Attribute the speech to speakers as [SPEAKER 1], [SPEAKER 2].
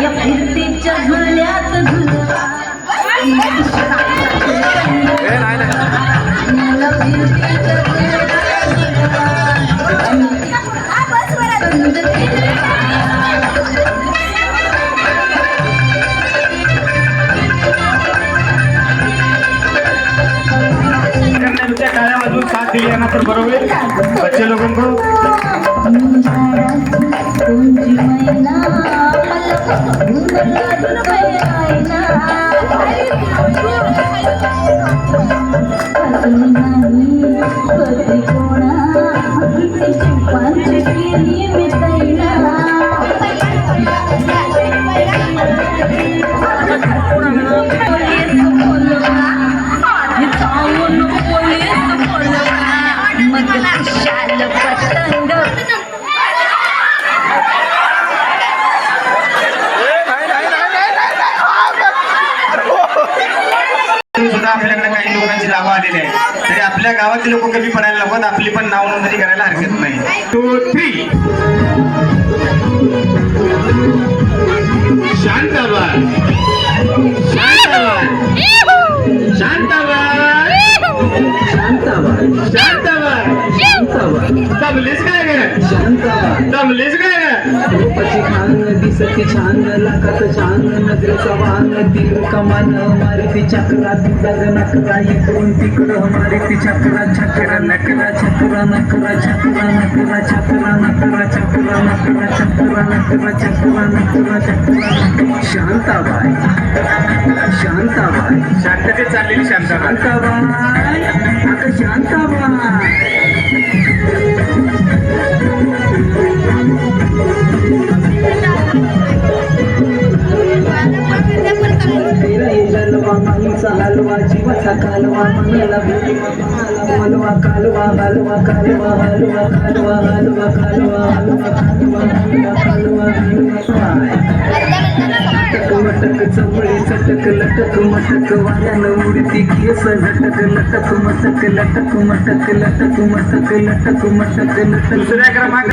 [SPEAKER 1] या फिरतीच्या झुल्यात झुलवा मला फिरतीच्या
[SPEAKER 2] टाळ्या वाजवून साथ दिली ना तर बरोबर बच्चे लोगों को आपल्याकडे काही लोकांची नावं आलेली आहे तरी आपल्या गावातील लोक कमी पडायला नको आपली पण नाव नोंदणी करायला हरकत नाही 2 3 शांताबाई शांताबाई शांताबाई शांताबाई शांताबाई शांताबाई दमलीस काय ग शांताबाई दमलीस काय ग रूपाची खान दिसती छान लाखात छान नजरेचा वाहन तीर कमान मारुती चक्रा तुझा नकरा इकडून तिकडं मारुती चक्रा चक्रा नकरा चक्रा नकरा चक्रा नकरा चक्रा नकरा चक्रा नकरा चक्रा नकरा चक्रा नकरा चक्रा शांताबाई शांताबाई शांततेत चाललेली शांताबाई शांताबाई अगं शांताबाई हलवा जीवाचा कालवा मनाला हलवा कालवा हलवा कालवा हलवा कालवा हलवा कालवा हलवा कालवा मटक चवळी चटक लटक मटक वाल्यानं उडती केस लटक लटक मटक लटक मटक लटक मटक लटक मटक लटक दुसऱ्या क्रमांक